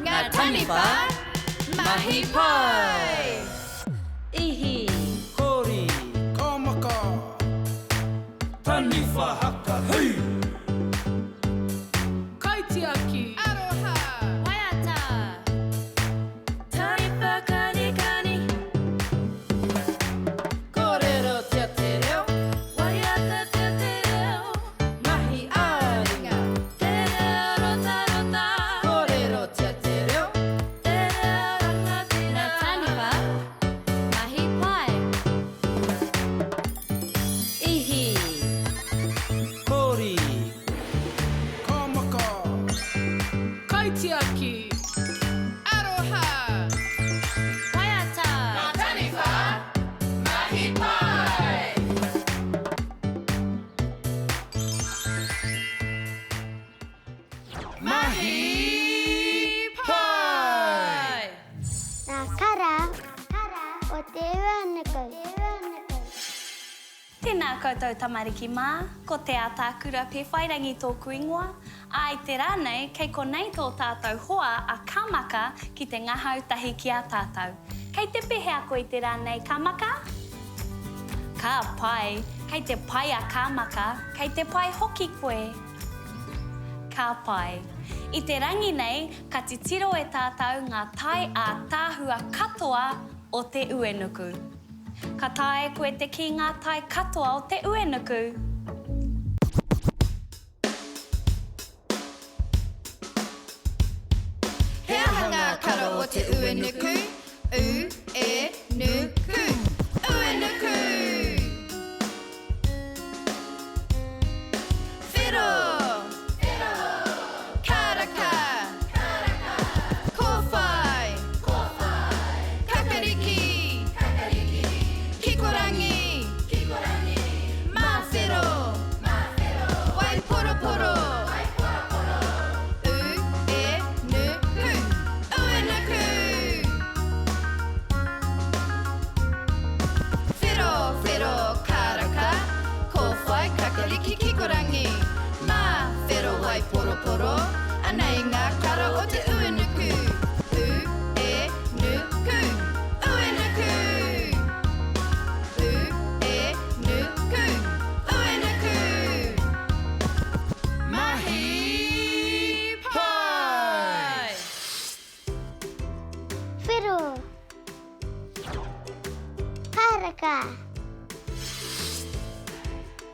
ngā Taniwha, Mahi Pai. Ihi, Kori, Kamaka, Taniwha haka, hei! Kaitiaki, Aroha, Waiata, Taniwha kani kani, Kōrero te te reo, Waiata te te reo, Mahi āringa. te reo rota rota, Kōrero te te reo, te reo ranga te reo. Ngā Taniwha, Mahi Pai. Ihi, Kori, Kamaka, Kaitiaki, Aroha, Waiata, Taniwha, Mahi Pai. Mahi Pai. Nā kara o te Uenuku. Tēnā koutou tamariki mā, ko te Ataakura Pewhairangi tōku ingoa. Ai te rānei, kei konei tō tātou hoa a Kamaka ki te ngahau tahi ki a tātou. Kei te pehea koe te rānei Kamaka? Ka pai, kei te pai a Kamaka, kei te pai hoki koe. Ka pai. I te rangi nei, ka titiro e tātou ngā tai a tāhua katoa o te Uenuku. Ka tae koe te ki ngā tai katoa o te Uenuku. He aha ngā karo o te Uenuku, U-E-Nu-Ku, Uenuku. Whiro, karaka, kōwhai, kakariki, kikorangi, mawhero, waiporoporo. U-E-Nu-Ku, Uenuku. Whiro, karaka, kōwhai, kakariki, kikorangi, mawhero, waiporoporo. Anei ngā karo o te Uenuku. U-E-Nu-Ku, Uenuku. U-E-Nu-Ku, Uenuku. Mahi Pai. Whiro. Karaka.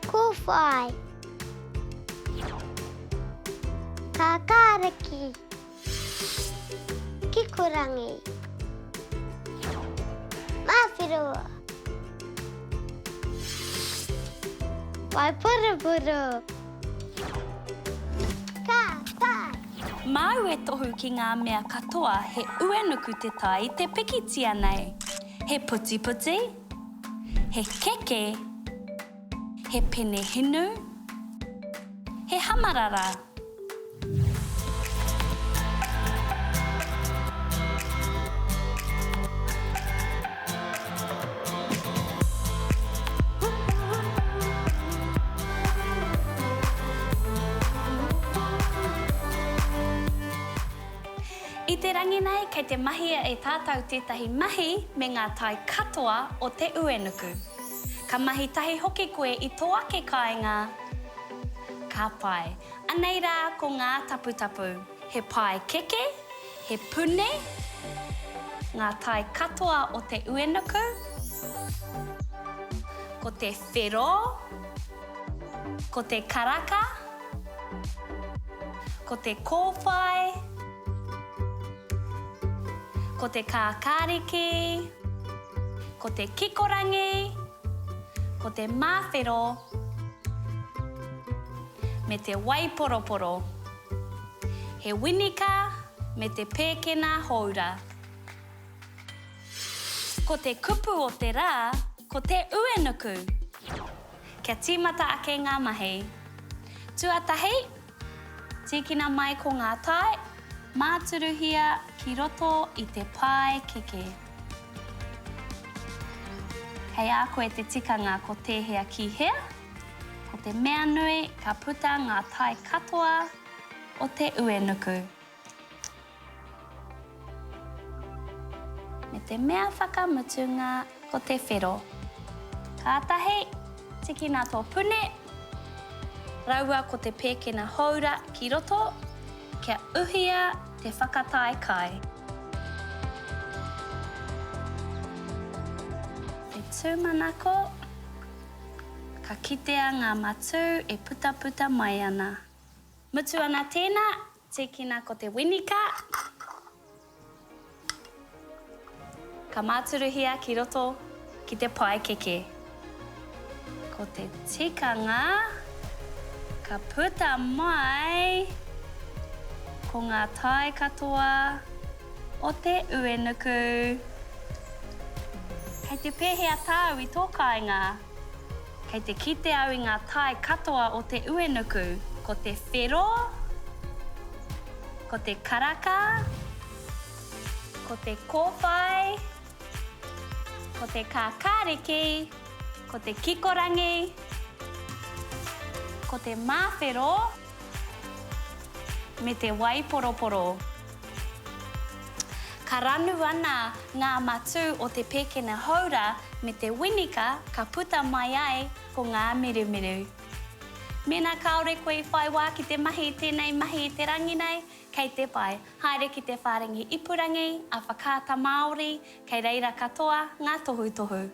Kōwhai. Kakariki. Kikorangi. Mawhero. Waiporoporo. Ka pai. Mau e tohu ki ngā mea katoa he Uenuku te tai te pikitia nei. He puti puti, he keke, he pene hinu, he hamarara. I te rangi nei, kei te mahia e tātou tētahi mahi me ngā tai katoa o te Uenuku. Ka mahi tahi hoki koe i tō ake kāinga. Ka pai. Anei rā ko ngā taputapu. He pai keke, he pune, ngā tai katoa o te Uenuku. Ko te whiro, ko te karaka, ko te kōwhai, ko te kākāriki, ko te kikorangi, ko te mawhero, me te waiporoporo. He winika me te pēkena houra. Ko te kupu o te rā, ko te Uenuku. Kia tīmata ake ngā mahi. Tuatahi, tīkina mai ko ngā tai, māturuhia ki roto i te pai keke. Hei a koe te tikanga ko tēhea ki hea, ko te mea nui ka puta ngā tai katoa o te Uenuku. Me te mea whakamutunga ko te whero. Kātahi, tiki nā tō pune. Raua ko te pēkena haura ki roto. Kia uhia te whakatai kai. Te tūmanako. Ka kitea ngā matu e puta mai ana. Mutu ana tēnā, tikina ko te winika. Ka māturuhia ki roto ki te pai keke. Ko te tikanga, ka puta mai ko ngā tai katoa o te Uenuku. Kei te pēhea tāu I tō kāinga. Kei te kite au I ngā tai katoa o te Uenuku, ko te whero, ko te karaka, ko te kōwhai, ko te kākāriki, ko te kikorangi, ko te māwhero, me te waiporoporo. Ka ranu ana ngā matu o te pēkena haura me te winika ka puta mai ai ko ngā mirumiru. Mēnā kaore koe whai wā ki te mahi tēnei mahi I te rangi nei, kei te pai, haere ki te whārangi ipurangi, a whakāta Māori, kei reira katoa, ngā tohu.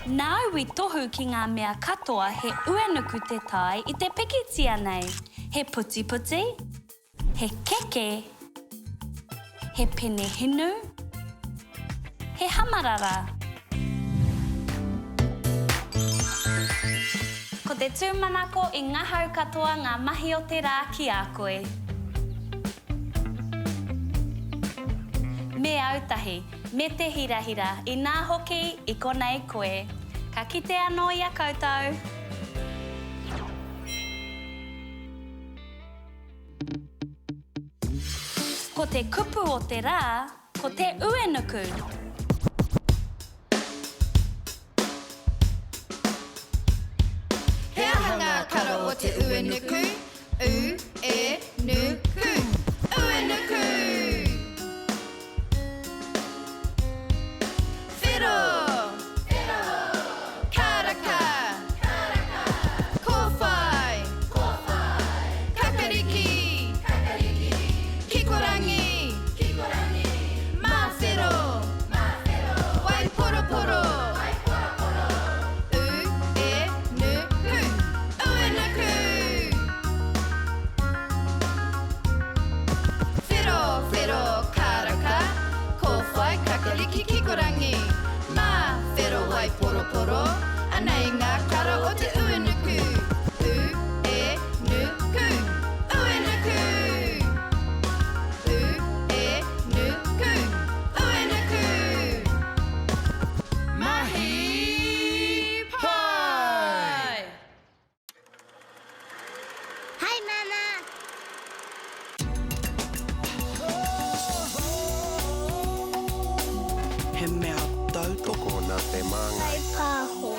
Nā iwi tohu ki ngā mea katoa he Uenuku te tai I te pikitia nei. He puti, he keke, he pene hinu, he hamarara. Ko te tūmanako I ngahau katoa ngā mahi o te rā ki a koe. Me autahi, me te hirahira, I nā hoki I konei koe. Ka kite anō I a koutou. Ko te kupu o te rā, ko te Uenuku. He ahanga karo o te Uenuku. U-e-nu-ku. Uenuku. Whero. Karaka. Kōwhai. Kakariki. Kikorangi. Māwhero. Waiporoporo. U-e-nu-ku. Uenuku. Whero, karaka. Kōwhai, kakariki, kikorangi. Māwhero, waiporoporo. Anei ngā karo o te Uenuku. U-e-nu-ku. Uenuku. U-e-nu-ku. Uenuku. Mahi Pai. Hai, Mama. He mea tautoko nā te māngai. Pāho.